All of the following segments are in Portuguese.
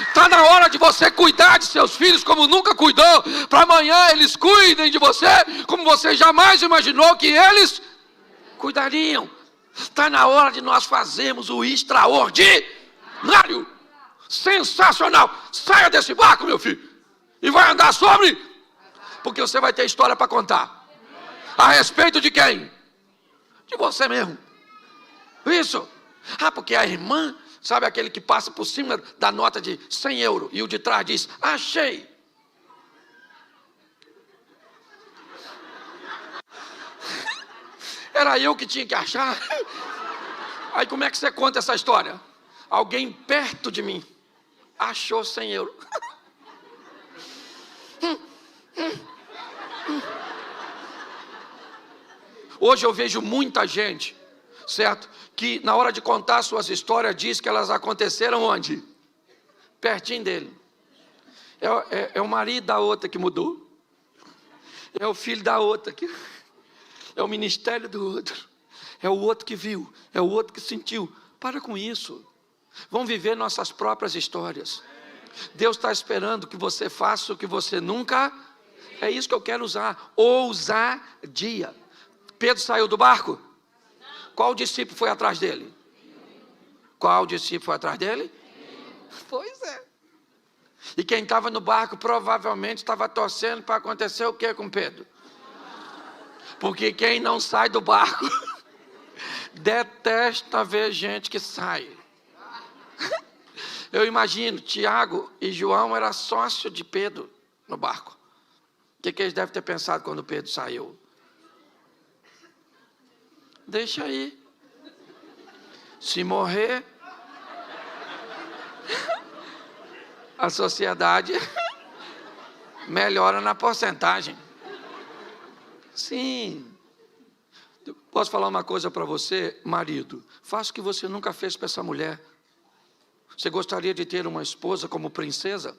Está na hora de você cuidar de seus filhos como nunca cuidou, para amanhã eles cuidem de você como você jamais imaginou que eles cuidariam. Está na hora de nós fazermos o extraordinário, sensacional. Saia desse barco, meu filho, e vai andar sobre, porque você vai ter história para contar. A respeito de quem? De você mesmo. Isso. Porque a irmã, sabe aquele que passa por cima da nota de 100 euros e o de trás diz, achei. Era eu que tinha que achar. Aí como é que você conta essa história? Alguém perto de mim achou 100 euros. Hoje eu vejo muita gente, certo? Que na hora de contar suas histórias diz que elas aconteceram onde? Pertinho dele. É o marido da outra que mudou. É o filho da outra que... É o ministério do outro. É o outro que viu. É o outro que sentiu. Para com isso. Vamos viver nossas próprias histórias. Deus está esperando que você faça o que você nunca... É isso que eu quero usar. Ousadia. Pedro saiu do barco? Qual discípulo foi atrás dele? Qual discípulo foi atrás dele? Pois é. E quem estava no barco provavelmente estava torcendo para acontecer o que com Pedro? Porque quem não sai do barco detesta ver gente que sai. Eu imagino, Tiago e João eram sócios de Pedro no barco. O que eles devem ter pensado quando Pedro saiu? Deixa aí. Se morrer, a sociedade melhora na porcentagem. Sim. Posso falar uma coisa para você, marido? Faça o que você nunca fez para essa mulher. Você gostaria de ter uma esposa como princesa?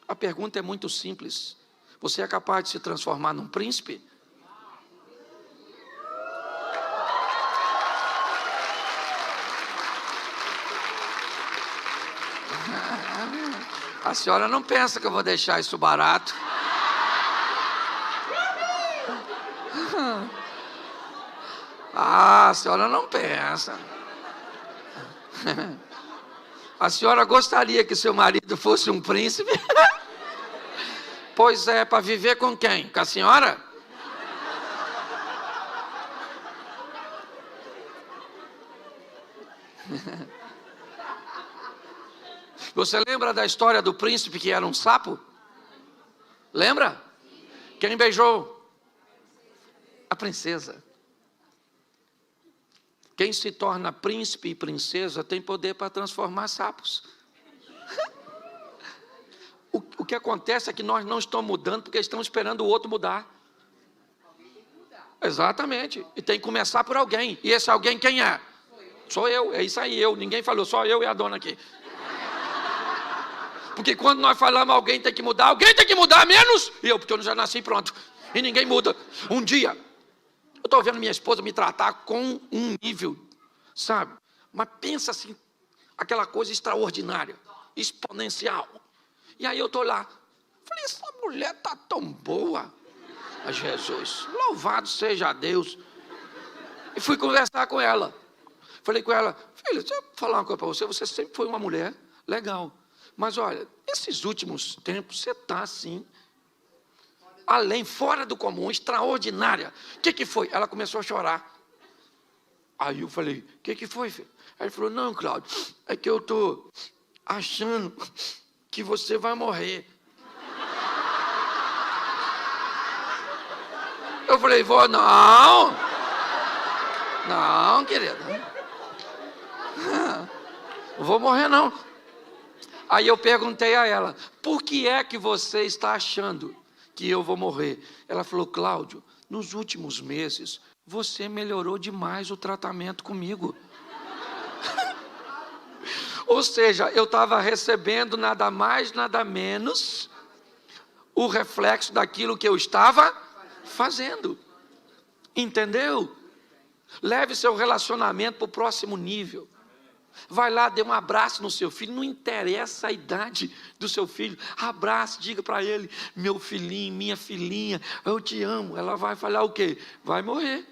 A pergunta é muito simples. Você é capaz de se transformar num príncipe? A senhora não pensa que eu vou deixar isso barato? A senhora não pensa. A senhora gostaria que seu marido fosse um príncipe? Pois é, para viver com quem? Com a senhora? Você lembra da história do príncipe que era um sapo? Lembra? Quem beijou? A princesa. Quem se torna príncipe e princesa tem poder para transformar sapos. O que acontece é que nós não estamos mudando porque estamos esperando o outro mudar. Exatamente. E tem que começar por alguém. E esse alguém quem é? Sou eu. É isso aí, eu. Ninguém falou, só eu e a dona aqui. Porque quando nós falamos alguém tem que mudar menos eu, porque eu já nasci pronto. E ninguém muda. Um dia, eu estou vendo minha esposa me tratar com um nível, sabe? Mas pensa assim, aquela coisa extraordinária, exponencial. E aí eu estou lá, falei, essa mulher está tão boa. A Jesus, louvado seja Deus. E fui conversar com ela. Falei com ela, filha, deixa eu falar uma coisa para você, você sempre foi uma mulher legal. Mas olha, esses últimos tempos você está assim, além, fora do comum, extraordinária. O que foi? Ela começou a chorar. Aí eu falei, o que foi, filho? Aí ele falou, não, Cláudio, é que eu estou achando que você vai morrer. Eu falei, vó, não, querida, não vou morrer não. Aí eu perguntei a ela, por que é que você está achando que eu vou morrer? Ela falou, Cláudio, nos últimos meses, você melhorou demais o tratamento comigo. Ou seja, eu estava recebendo nada mais, nada menos, o reflexo daquilo que eu estava fazendo. Entendeu? Leve seu relacionamento para o próximo nível. Vai lá, dê um abraço no seu filho, não interessa a idade do seu filho. Abrace, diga para ele: meu filhinho, minha filhinha, eu te amo. Ela vai falar o quê? Vai morrer.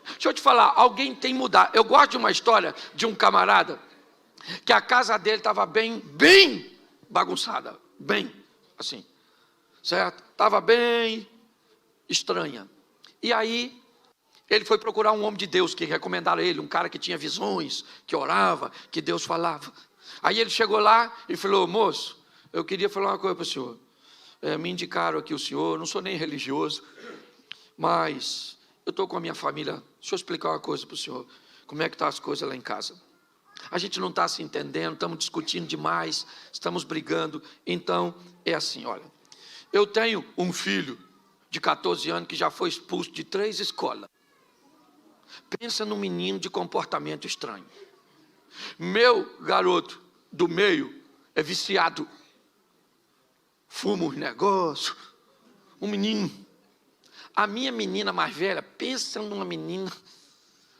Deixa eu te falar, alguém tem que mudar. Eu gosto de uma história de um camarada que a casa dele estava bem bagunçada, bem assim, certo? Estava bem estranha. E aí ele foi procurar um homem de Deus que recomendaram ele, um cara que tinha visões, que orava, que Deus falava. Aí ele chegou lá e falou: moço, eu queria falar uma coisa para o senhor. Me indicaram aqui o senhor, não sou nem religioso, mas eu estou com a minha família. Deixa eu explicar uma coisa para o senhor. Como é que estão as coisas lá em casa? A gente não está se entendendo, estamos discutindo demais, estamos brigando. Então, é assim, olha. Eu tenho um filho de 14 anos que já foi expulso de 3 escolas. Pensa num menino de comportamento estranho. Meu garoto do meio é viciado. Fuma uns negócios. Um menino. A minha menina mais velha, pensa numa menina,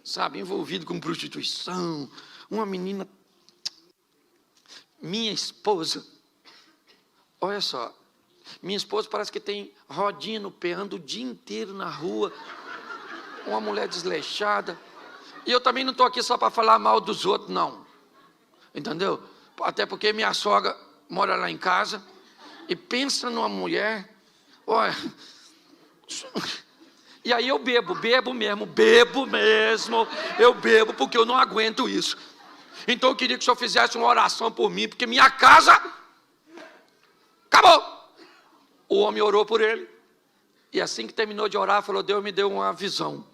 sabe, envolvida com prostituição. Uma menina. Minha esposa, olha só. Minha esposa parece que tem rodinha no pé, anda o dia inteiro na rua. Uma mulher desleixada. E eu também não estou aqui só para falar mal dos outros, não. Entendeu? Até porque minha sogra mora lá em casa. E pensa numa mulher. Olha. E aí eu bebo mesmo. Eu bebo porque eu não aguento isso. Então eu queria que o senhor fizesse uma oração por mim, porque minha casa acabou. O homem orou por ele. E assim que terminou de orar, falou: Deus me deu uma visão.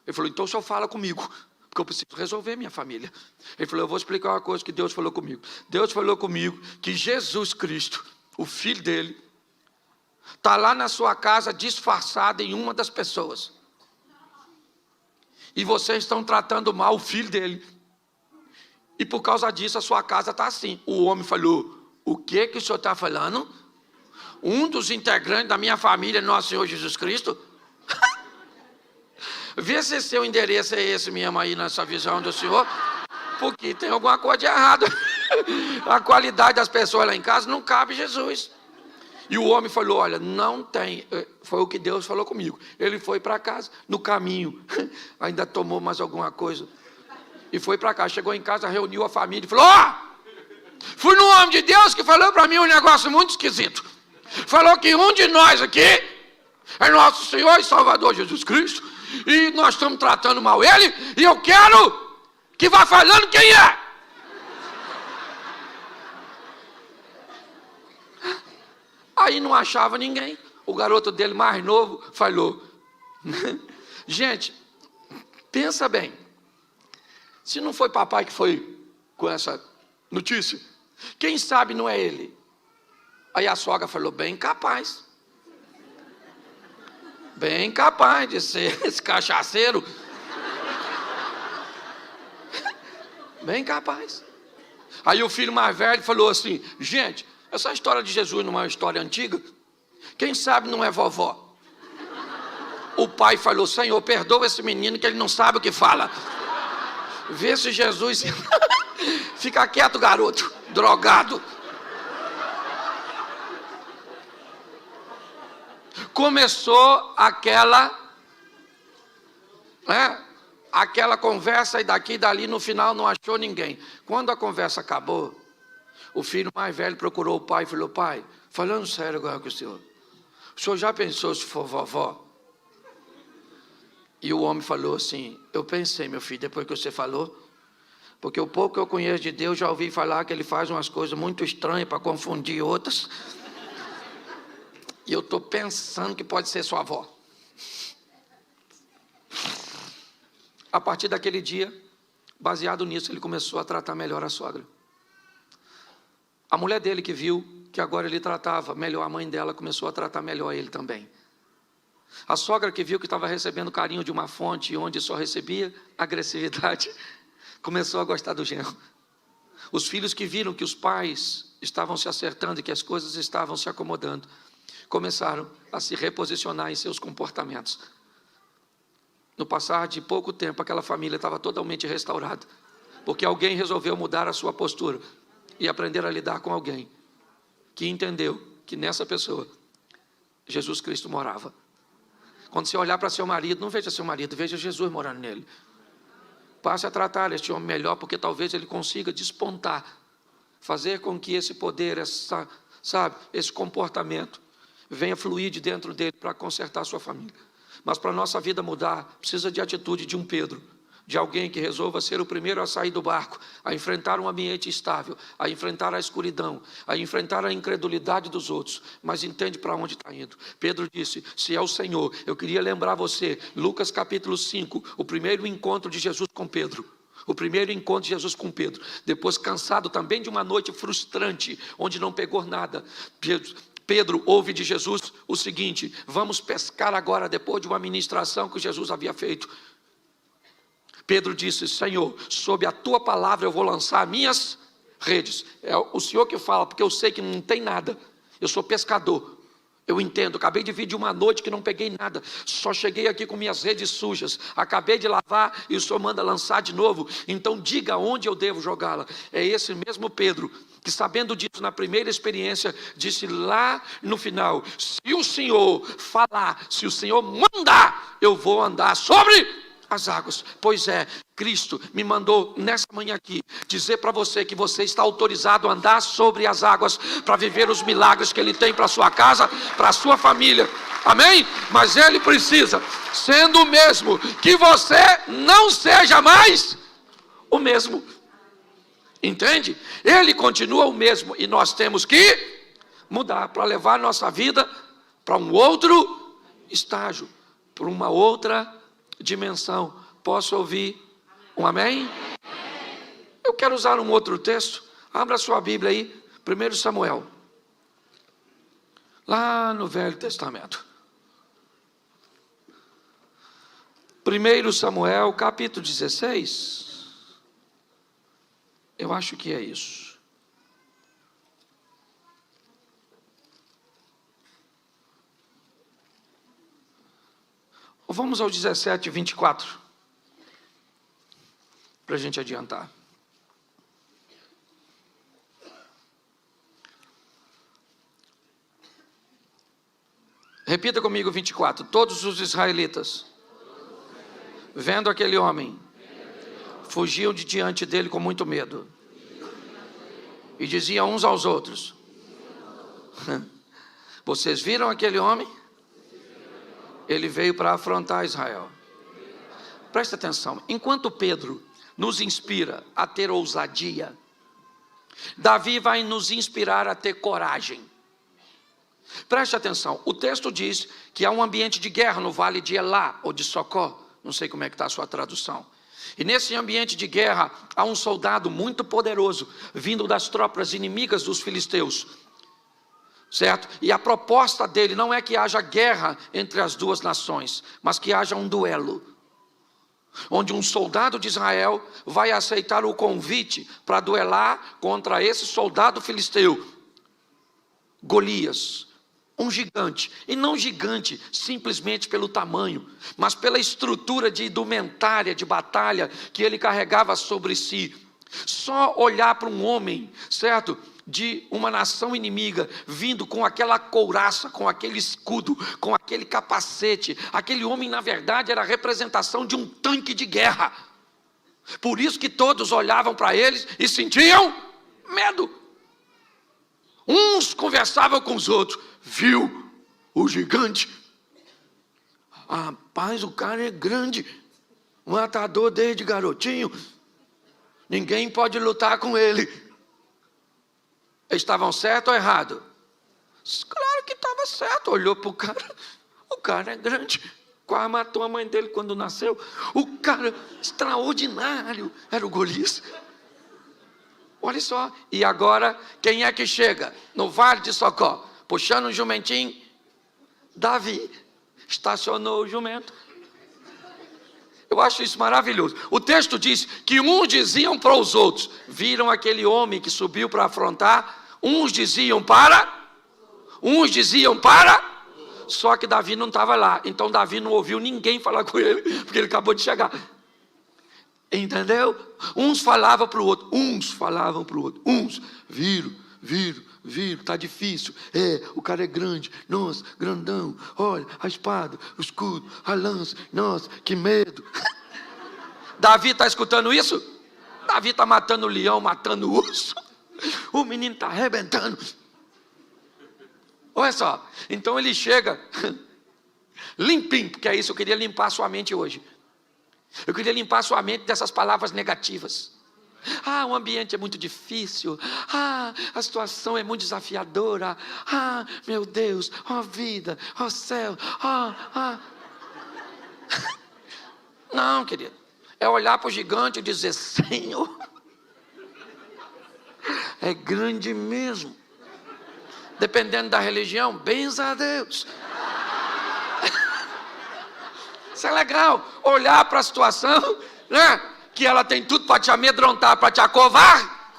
Ele falou: então o senhor fala comigo, porque eu preciso resolver minha família. Ele falou: eu vou explicar uma coisa que Deus falou comigo. Deus falou comigo que Jesus Cristo, o filho dele, está lá na sua casa disfarçado em uma das pessoas. E vocês estão tratando mal o filho dele. E por causa disso a sua casa está assim. O homem falou: o que o senhor está falando? Um dos integrantes da minha família, nosso Senhor Jesus Cristo? Vê se seu endereço é esse mesmo aí nessa visão do senhor, porque tem alguma coisa de errado. A qualidade das pessoas lá em casa não cabe Jesus. E o homem falou: olha, não tem. Foi o que Deus falou comigo. Ele foi para casa, no caminho, ainda tomou mais alguma coisa, e foi para casa. Chegou em casa, reuniu a família e falou: fui no homem de Deus que falou para mim um negócio muito esquisito. Falou que um de nós aqui é nosso Senhor e Salvador Jesus Cristo, e nós estamos tratando mal ele, e eu quero que vá falando quem é. Aí não achava ninguém. O garoto dele mais novo falou: gente, pensa bem, se não foi papai que foi com essa notícia, quem sabe não é ele? Aí a sogra falou: bem capaz de ser esse cachaceiro. Bem capaz. Aí o filho mais velho falou assim: gente, essa história de Jesus não é uma história antiga? Quem sabe não é vovó? O pai falou: Senhor, perdoa esse menino que ele não sabe o que fala. Vê se Jesus... Fica quieto, garoto, drogado. Começou aquela conversa, e daqui e dali, no final não achou ninguém. Quando a conversa acabou, o filho mais velho procurou o pai e falou: pai, falando sério agora com o senhor já pensou se for vovó? E o homem falou assim: eu pensei, meu filho, depois que você falou, porque o pouco que eu conheço de Deus, já ouvi falar que ele faz umas coisas muito estranhas para confundir outras. E eu estou pensando que pode ser sua avó. A partir daquele dia, baseado nisso, ele começou a tratar melhor a sogra. A mulher dele, que viu que agora ele tratava melhor a mãe dela, começou a tratar melhor ele também. A sogra, que viu que estava recebendo carinho de uma fonte onde só recebia agressividade, começou a gostar do genro. Os filhos, que viram que os pais estavam se acertando e que as coisas estavam se acomodando, começaram a se reposicionar em seus comportamentos. No passar de pouco tempo, aquela família estava totalmente restaurada, porque alguém resolveu mudar a sua postura e aprender a lidar com alguém que entendeu que nessa pessoa Jesus Cristo morava. Quando você olhar para seu marido, não veja seu marido, veja Jesus morando nele. Passe a tratar este homem melhor, porque talvez ele consiga despontar, fazer com que esse poder, esse comportamento venha fluir de dentro dele para consertar a sua família. Mas para a nossa vida mudar, precisa de atitude de um Pedro, de alguém que resolva ser o primeiro a sair do barco, a enfrentar um ambiente instável, a enfrentar a escuridão, a enfrentar a incredulidade dos outros, mas entende para onde está indo. Pedro disse, se é o Senhor, eu queria lembrar você, Lucas capítulo 5, o primeiro encontro de Jesus com Pedro. O primeiro encontro de Jesus com Pedro, depois cansado também de uma noite frustrante, onde não pegou nada, Pedro ouve de Jesus o seguinte, vamos pescar agora, depois de uma ministração que Jesus havia feito. Pedro disse, Senhor, sob a tua palavra eu vou lançar minhas redes. É o Senhor que fala, porque eu sei que não tem nada. Eu sou pescador, eu entendo. Acabei de vir de uma noite que não peguei nada. Só cheguei aqui com minhas redes sujas. Acabei de lavar e o Senhor manda lançar de novo. Então diga onde eu devo jogá-la. É esse mesmo Pedro que, sabendo disso na primeira experiência, disse lá no final, se o Senhor falar, se o Senhor mandar, eu vou andar sobre as águas. Pois é, Cristo me mandou nessa manhã aqui dizer para você que você está autorizado a andar sobre as águas para viver os milagres que Ele tem para a sua casa, para a sua família. Amém? Mas Ele precisa, sendo o mesmo, que você não seja mais o mesmo. Entende? Ele continua o mesmo e nós temos que mudar para levar nossa vida para um outro estágio, para uma outra dimensão. Posso ouvir um amém? Eu quero usar um outro texto. Abra sua Bíblia aí, 1 Samuel, lá no Velho Testamento. 1 Samuel, capítulo 16. Eu acho que é isso. Vamos ao 17, 24. Para a gente adiantar. Repita comigo 24. Todos os israelitas, vendo aquele homem, fugiam de diante dele com muito medo. E diziam uns aos outros, vocês viram aquele homem? Ele veio para afrontar Israel. Presta atenção, enquanto Pedro nos inspira a ter ousadia, Davi vai nos inspirar a ter coragem. Preste atenção, o texto diz que há um ambiente de guerra no vale de Elá, ou de Socó, não sei como é que está a sua tradução. E nesse ambiente de guerra, há um soldado muito poderoso, vindo das tropas inimigas dos filisteus. Certo? E a proposta dele não é que haja guerra entre as duas nações, mas que haja um duelo, onde um soldado de Israel vai aceitar o convite para duelar contra esse soldado filisteu, Golias, um gigante, e não gigante simplesmente pelo tamanho, mas pela estrutura de indumentária de batalha que ele carregava sobre si. Só olhar para um homem, certo, de uma nação inimiga, vindo com aquela couraça, com aquele escudo, com aquele capacete, aquele homem na verdade era a representação de um tanque de guerra. Por isso que todos olhavam para eles e sentiam medo. Uns conversavam com os outros, viu o gigante? Rapaz, o cara é grande, matador desde garotinho, ninguém pode lutar com ele. Estavam certo ou errado? Claro que estava certo, olhou para o cara é grande, quase matou a mãe dele quando nasceu. O cara extraordinário era o Golias. Olha só, e agora quem é que chega no vale de Socó, puxando um jumentinho? Davi estacionou o jumento. Eu acho isso maravilhoso. O texto diz que uns diziam para os outros, viram aquele homem que subiu para afrontar, uns diziam para, Só que Davi não estava lá. Então Davi não ouviu ninguém falar com ele, porque ele acabou de chegar. Entendeu? Uns falavam para o outro. Uns viram, está difícil. O cara é grande. Nossa, grandão. Olha, a espada, o escudo, a lança. Nossa, que medo. Davi está escutando isso? Davi está matando o leão, matando o urso. O menino está arrebentando. Olha só. Então ele chega limpinho, porque é isso, eu queria limpar a sua mente hoje. Eu queria limpar a sua mente dessas palavras negativas. O ambiente é muito difícil. A situação é muito desafiadora. Meu Deus, vida, céu. Não, querido. É olhar para o gigante e dizer: Senhor, é grande mesmo. Dependendo da religião, benza a Deus. Isso é legal. Olhar para a situação, né? Que ela tem tudo para te amedrontar, para te acovar.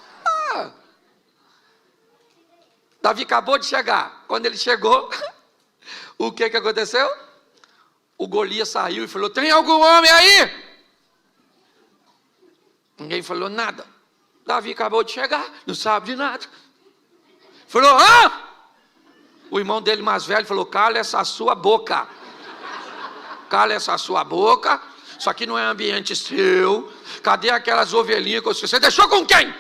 Davi acabou de chegar. Quando ele chegou, o que aconteceu? O Golias saiu e falou: tem algum homem aí? Ninguém falou nada. Davi acabou de chegar, não sabe de nada. Falou: O irmão dele mais velho falou: cala essa sua boca. Cala essa sua boca. Isso aqui não é ambiente seu. Cadê aquelas ovelhinhas que você deixou com quem?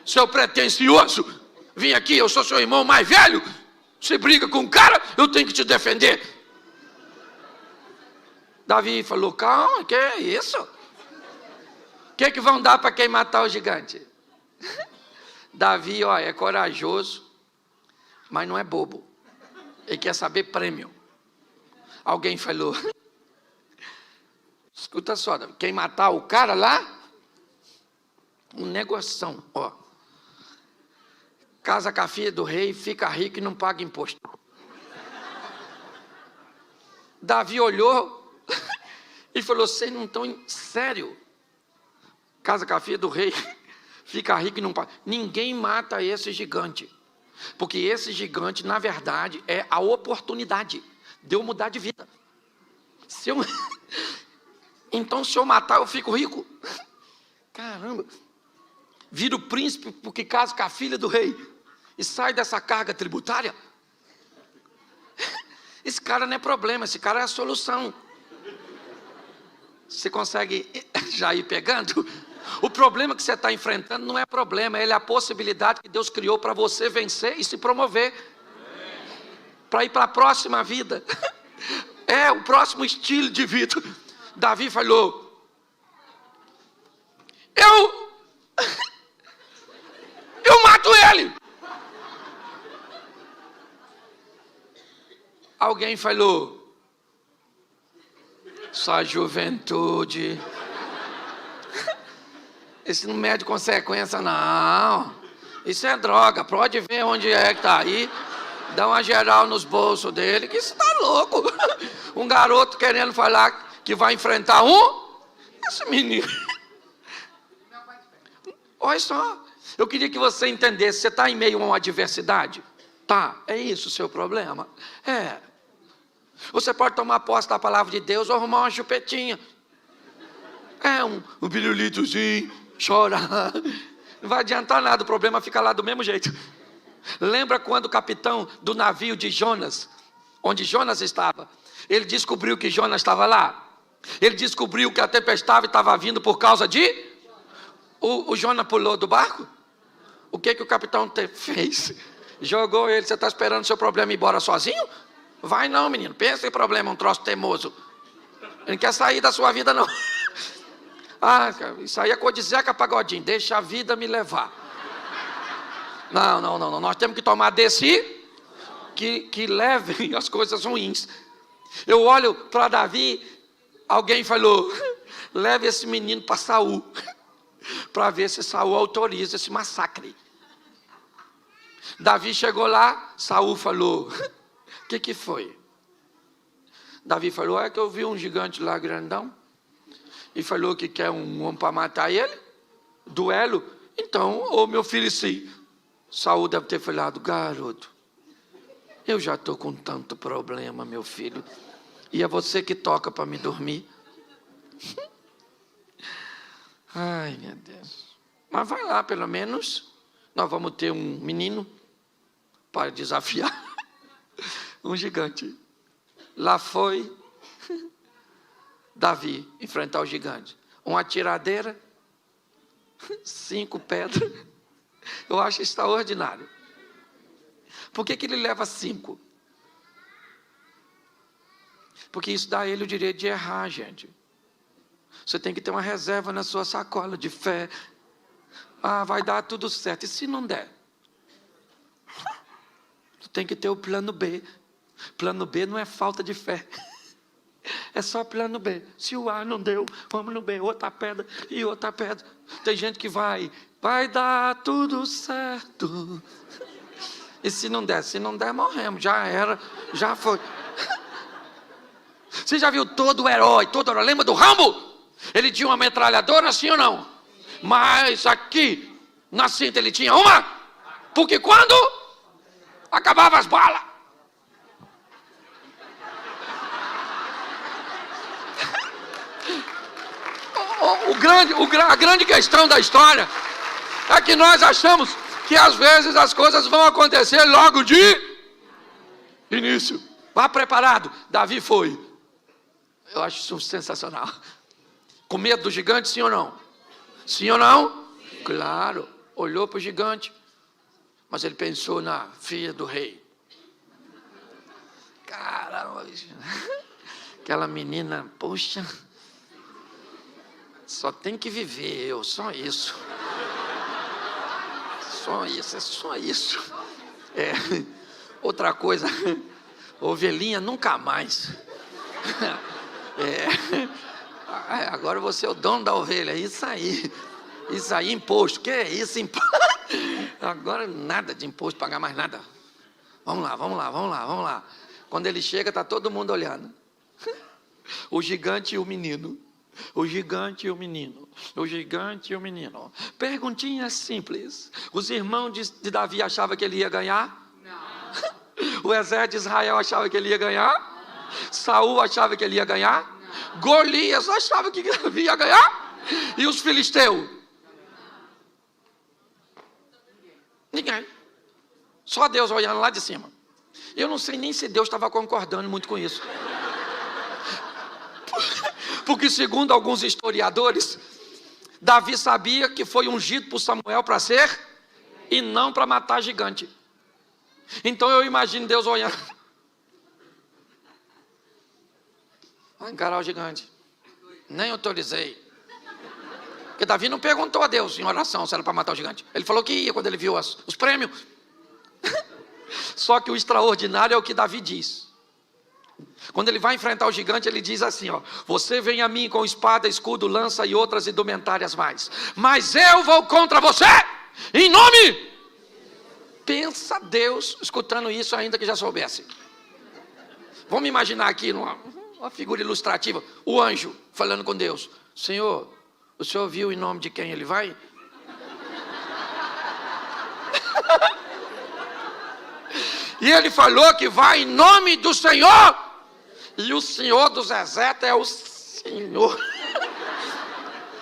Seu pretencioso. Vim aqui, eu sou seu irmão mais velho. Você briga com um cara, eu tenho que te defender. Davi falou: calma, que é isso? O que vão dar para quem matar o gigante? Davi, é corajoso, mas não é bobo. Ele quer saber prêmio. Alguém falou: escuta só, quem matar o cara lá, um negoção, casa com a filha do rei, fica rico e não paga imposto. Davi olhou e falou: vocês não estão sério? Casa com a filha do rei, fica rico e não paga. Ninguém mata esse gigante, porque esse gigante, na verdade, é a oportunidade de eu mudar de vida. Então, se eu matar, eu fico rico. Caramba. Viro príncipe porque caso com a filha do rei e sai dessa carga tributária. Esse cara não é problema, esse cara é a solução. Você consegue já ir pegando? O problema que você está enfrentando não é problema, ele é a possibilidade que Deus criou para você vencer e se promover. Para ir para a próxima vida. É o próximo estilo de vida. Davi falou: eu mato ele. Alguém falou: sua juventude, esse não mede consequência não. Isso é droga, pode ver onde é que está aí. Dá uma geral nos bolsos dele, que isso está louco. Um garoto querendo falar que vai enfrentar esse menino. Olha só, eu queria que você entendesse, você está em meio a uma adversidade? Tá, é isso o seu problema? Você pode tomar posse da palavra de Deus ou arrumar uma chupetinha. Um pirulitozinho, chorar. Não vai adiantar nada, o problema fica lá do mesmo jeito. Lembra quando o capitão do navio de Jonas, onde Jonas estava, ele descobriu que Jonas estava lá? Ele descobriu que a tempestade estava vindo por causa de... O Jonas pulou do barco? O que o capitão fez? Jogou ele. Você está esperando o seu problema ir embora sozinho? Vai não, menino. Pensa em problema, um troço teimoso. Ele não quer sair da sua vida, não. Isso aí é coisa de Zeca Pagodinho. Deixa a vida me levar. Não. Nós temos que tomar desse que levem as coisas ruins. Eu olho para Davi, alguém falou: leve esse menino para Saul, para ver se Saul autoriza esse massacre. Davi chegou lá, Saul falou: o que foi? Davi falou: é que eu vi um gigante lá grandão, e falou que quer um homem para matar ele, duelo. Então, meu filho, sim. Saul deve ter falado: garoto, Eu já estou com tanto problema, meu filho. E é você que toca para me dormir. Ai, meu Deus. Mas vai lá, pelo menos. Nós vamos ter um menino para desafiar um gigante. Lá foi Davi enfrentar o gigante. Uma tiradeira, 5 pedras. Eu acho extraordinário. Por que ele leva 5? Porque isso dá a ele o direito de errar, gente. Você tem que ter uma reserva na sua sacola de fé. Ah, vai dar tudo certo. E se não der? Você tem que ter o plano B. Plano B não é falta de fé. É só plano B. Se o A não deu, vamos no B. Outra pedra e outra pedra. Tem gente que vai dar tudo certo. E se não der? Se não der, morremos. Já era, já foi. Você já viu todo herói? Lembra do Rambo? Ele tinha uma metralhadora, sim ou não? Mas aqui, na cinta, ele tinha uma. Porque quando acabava as balas, a grande questão da história é que nós achamos que às vezes as coisas vão acontecer logo de início. Vá preparado. Davi foi. Eu acho isso sensacional. Com medo do gigante, sim ou não? Sim ou não? Sim. Claro. Olhou para o gigante, mas ele pensou na filha do rei. Caramba, aquela menina, poxa, só tem que viver eu, só isso. Só isso, é só isso. Outra coisa, ovelhinha nunca mais. Agora você é o dono da ovelha, isso aí, imposto, que é isso, imposto? Agora nada de imposto, pagar mais nada. Vamos lá. Quando ele chega, está todo mundo olhando. O gigante e o menino. Perguntinha simples. Os irmãos de Davi achavam que ele ia ganhar? Não. O exército de Israel achava que ele ia ganhar? Não. Saul achava que ele ia ganhar? Não. Golias achava que Davi ia ganhar? E os filisteus? Ninguém. Só Deus olhando lá de cima. Eu não sei nem se Deus estava concordando muito com isso. Porque segundo alguns historiadores, Davi sabia que foi ungido por Samuel para ser e não para matar gigante. Então eu imagino Deus olhando. Vai encarar o gigante. Nem autorizei. Porque Davi não perguntou a Deus em oração se era para matar o gigante. Ele falou que ia quando ele viu os prêmios. Só que o extraordinário é o que Davi diz. Quando ele vai enfrentar o gigante, ele diz assim, ó: você vem a mim com espada, escudo, lança e outras indumentárias mais, mas eu vou contra você, em nome. Pensa Deus escutando isso, ainda que já soubesse. Vamos imaginar aqui uma figura ilustrativa, o anjo falando com Deus: Senhor, o senhor viu em nome de quem ele vai? E ele falou que vai em nome do Senhor. E o Senhor dos exércitos é o Senhor.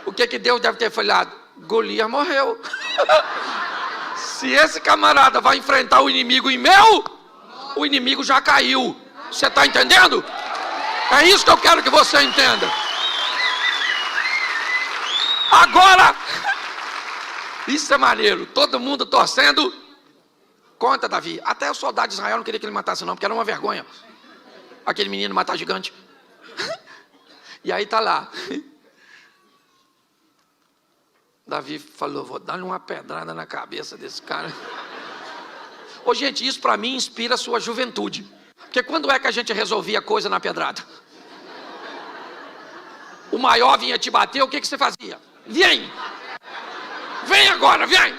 O que Deus deve ter falado? Golias morreu. Se esse camarada vai enfrentar o inimigo em meu, o inimigo já caiu. Você está entendendo? É isso que eu quero que você entenda. Agora, isso é maneiro. Todo mundo torcendo contra Davi. Até o soldado de Israel não queria que ele matasse não, porque era uma vergonha aquele menino matar gigante. E aí tá lá. Davi falou: vou dar uma pedrada na cabeça desse cara. Ô gente, isso para mim inspira a sua juventude. Porque quando é que a gente resolvia coisa na pedrada? O maior vinha te bater, o que você fazia? Vem! Vem agora, vem!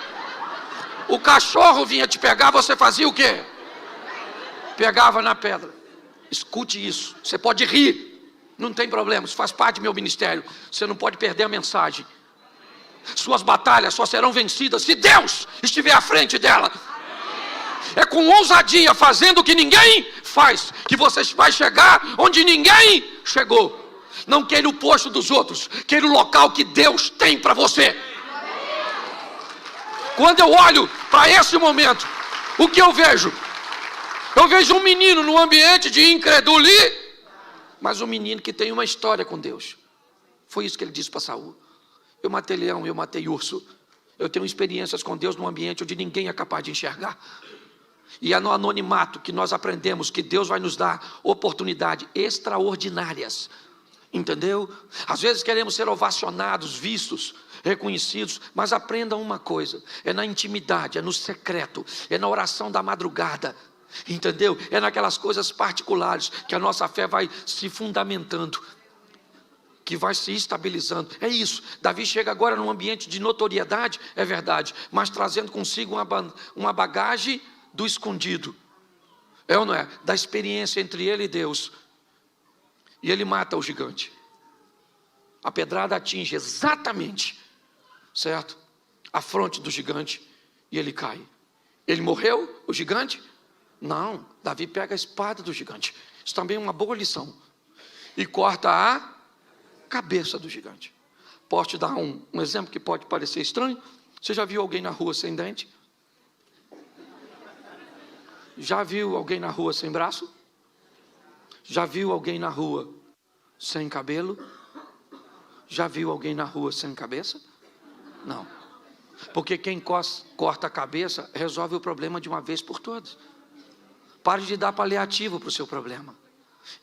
O cachorro vinha te pegar, você fazia o quê? Pegava na pedra. Escute isso. Você pode rir, não tem problema, isso faz parte do meu ministério. Você não pode perder a mensagem. Suas batalhas só serão vencidas se Deus estiver à frente dela. É com ousadia, fazendo o que ninguém faz, que você vai chegar onde ninguém chegou. Não queira o posto dos outros, queira o local que Deus tem para você. Quando eu olho para esse momento, o que eu vejo? Eu vejo um menino num ambiente de incredulidade, mas um menino que tem uma história com Deus. Foi isso que ele disse para Saul. Eu matei leão, eu matei urso. Eu tenho experiências com Deus num ambiente onde ninguém é capaz de enxergar. E é no anonimato que nós aprendemos que Deus vai nos dar oportunidades extraordinárias. Entendeu? Às vezes queremos ser ovacionados, vistos, reconhecidos, mas aprenda uma coisa: é na intimidade, é no secreto, é na oração da madrugada. Entendeu? É naquelas coisas particulares que a nossa fé vai se fundamentando, que vai se estabilizando. É isso. Davi chega agora num ambiente de notoriedade, é verdade, mas trazendo consigo uma bagagem do escondido. É ou não é? Da experiência entre ele e Deus. E ele mata o gigante. A pedrada atinge exatamente, certo? A fronte do gigante e ele cai. Ele morreu, o gigante? Não, Davi pega a espada do gigante. Isso também é uma boa lição. E corta a cabeça do gigante. Posso te dar um exemplo que pode parecer estranho? Você já viu alguém na rua sem dente? Já viu alguém na rua sem braço? Já viu alguém na rua sem cabelo? Já viu alguém na rua sem cabeça? Não. Porque quem corta a cabeça resolve o problema de uma vez por todas. Pare de dar paliativo para o seu problema.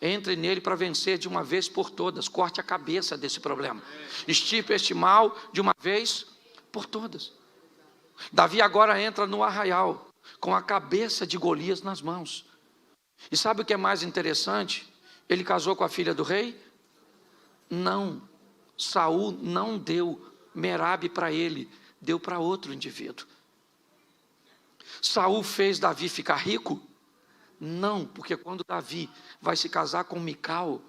Entre nele para vencer de uma vez por todas. Corte a cabeça desse problema. Extirpe este mal de uma vez por todas. Davi agora entra no arraial com a cabeça de Golias nas mãos. E sabe o que é mais interessante? Ele casou com a filha do rei? Não. Saul não deu Merabe para ele, deu para outro indivíduo. Saul fez Davi ficar rico? Não, porque quando Davi vai se casar com Mical,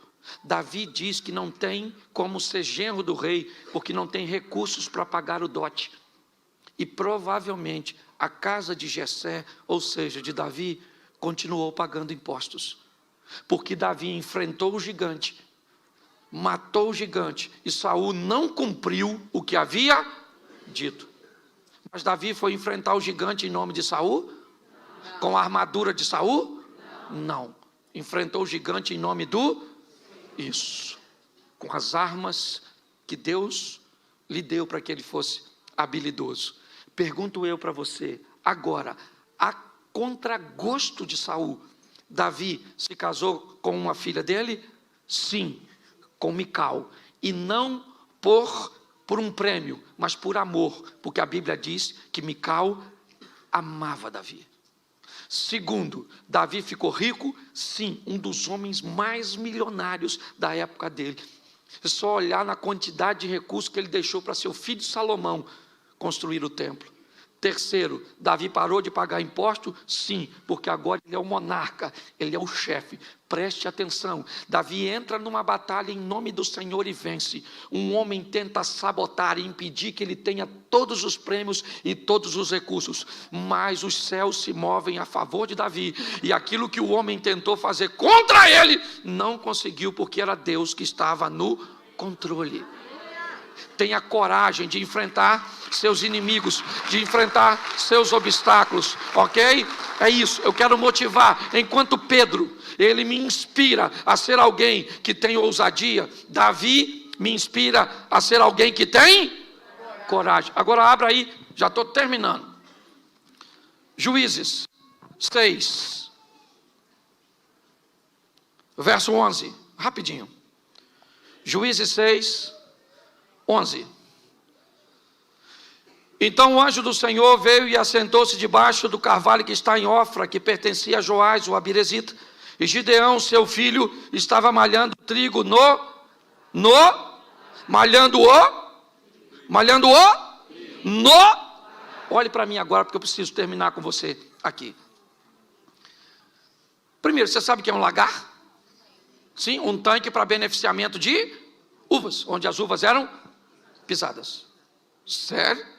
Davi diz que não tem como ser genro do rei, porque não tem recursos para pagar o dote. E provavelmente a casa de Jessé, ou seja, de Davi, continuou pagando impostos. Porque Davi enfrentou o gigante, matou o gigante, e Saul não cumpriu o que havia dito. Mas Davi foi enfrentar o gigante em nome de Saul? Não. Com a armadura de Saul? Não. Enfrentou o gigante em nome do... Isso. Com as armas que Deus lhe deu para que ele fosse habilidoso. Pergunto eu para você, agora, a contragosto de Saul, Davi se casou com uma filha dele? Sim, com Mical. E não por um prêmio, mas por amor, porque a Bíblia diz que Mical amava Davi. Segundo, Davi ficou rico? Sim, um dos homens mais milionários da época dele. É só olhar na quantidade de recursos que ele deixou para seu filho Salomão construir o templo. Terceiro, Davi parou de pagar imposto? Sim, porque agora ele é o monarca, ele é o chefe. Preste atenção, Davi entra numa batalha em nome do Senhor e vence. Um homem tenta sabotar e impedir que ele tenha todos os prêmios e todos os recursos, mas os céus se movem a favor de Davi, e aquilo que o homem tentou fazer contra ele, não conseguiu, porque era Deus que estava no controle. Tenha coragem de enfrentar seus inimigos, de enfrentar seus obstáculos, ok? É isso, eu quero motivar. Enquanto Pedro, ele me inspira a ser alguém que tem ousadia, Davi me inspira a ser alguém que tem coragem. Agora abra aí, já estou terminando. Juízes 6, verso 11, rapidinho. Juízes 6, 11. Então o anjo do Senhor veio e assentou-se debaixo do carvalho que está em Ofra, que pertencia a Joás, o abirezita. E Gideão, seu filho, estava malhando trigo Olhe para mim agora, porque eu preciso terminar com você aqui. Primeiro, você sabe o que é um lagar? Sim, um tanque para beneficiamento de uvas, onde as uvas eram pisadas. Certo?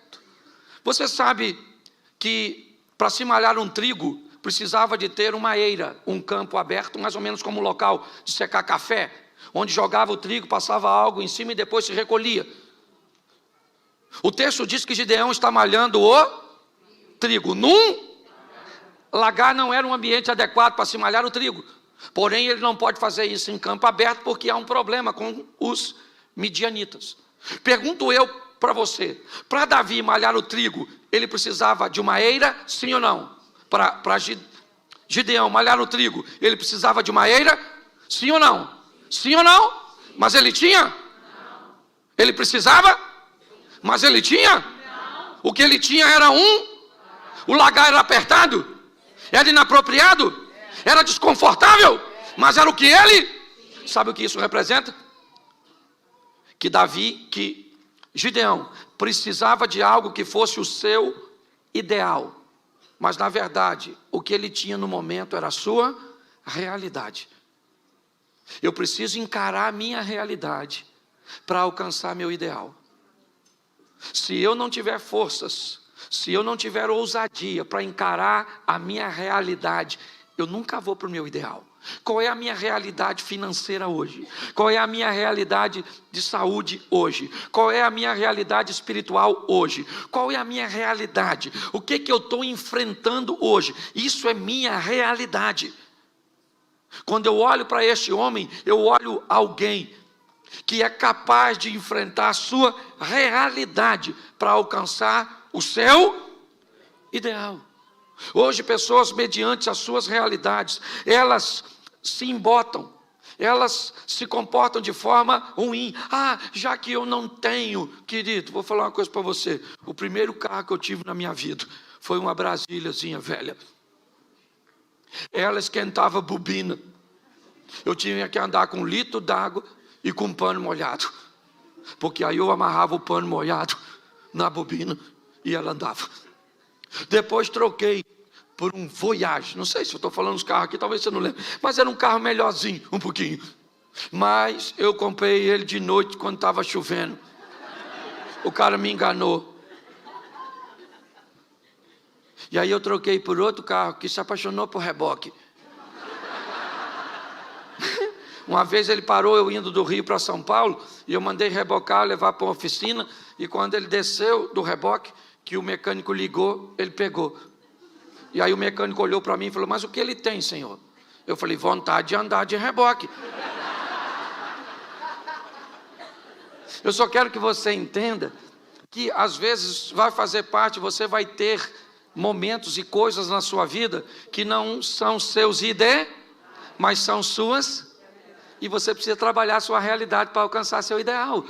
Você sabe que para se malhar um trigo precisava de ter uma eira, um campo aberto, mais ou menos como um local de secar café, onde jogava o trigo, passava algo em cima e depois se recolhia. O texto diz que Gideão está malhando o trigo. Num lagar não era um ambiente adequado para se malhar o trigo. Porém, ele não pode fazer isso em campo aberto, porque há um problema com os midianitas. Pergunto eu para você, para Davi malhar o trigo, ele precisava de uma eira, sim ou não? Para Gideão malhar o trigo, ele precisava de uma eira, sim ou não? Sim ou não? Mas ele tinha? Não. Ele precisava? Mas ele tinha? Não. O que ele tinha era o lagar era apertado, era inapropriado, era desconfortável, mas era o que ele? Sabe o que isso representa? Que Gideão precisava de algo que fosse o seu ideal, mas na verdade o que ele tinha no momento era a sua realidade. Eu preciso encarar a minha realidade para alcançar meu ideal. Se eu não tiver forças, se eu não tiver ousadia para encarar a minha realidade, eu nunca vou para o meu ideal. Qual é a minha realidade financeira hoje? Qual é a minha realidade de saúde hoje? Qual é a minha realidade espiritual hoje? Qual é a minha realidade? O que eu estou enfrentando hoje? Isso é minha realidade. Quando eu olho para este homem, eu olho alguém que é capaz de enfrentar a sua realidade para alcançar o seu ideal. Hoje, pessoas, mediante as suas realidades, elas se embotam, elas se comportam de forma ruim. Já que eu não tenho, querido, vou falar uma coisa para você. O primeiro carro que eu tive na minha vida foi uma Brasíliazinha velha. Ela esquentava bobina. Eu tinha que andar com 1 litro d'água e com um pano molhado, porque aí eu amarrava o pano molhado na bobina e ela andava. Depois troquei por um Voyage. Não sei se eu estou falando dos carros aqui, talvez você não lembre, mas era um carro melhorzinho, um pouquinho. Mas eu comprei ele de noite quando estava chovendo. O cara me enganou. E aí eu troquei por outro carro que se apaixonou por reboque. Uma vez ele parou, eu indo do Rio para São Paulo, e eu mandei rebocar, levar para uma oficina, e quando ele desceu do reboque, que o mecânico ligou, ele pegou. E aí o mecânico olhou para mim e falou: mas o que ele tem, senhor? Eu falei: vontade de andar de reboque. Eu só quero que você entenda que às vezes vai fazer parte, você vai ter momentos e coisas na sua vida que não são seus mas são suas, e você precisa trabalhar a sua realidade para alcançar seu ideal.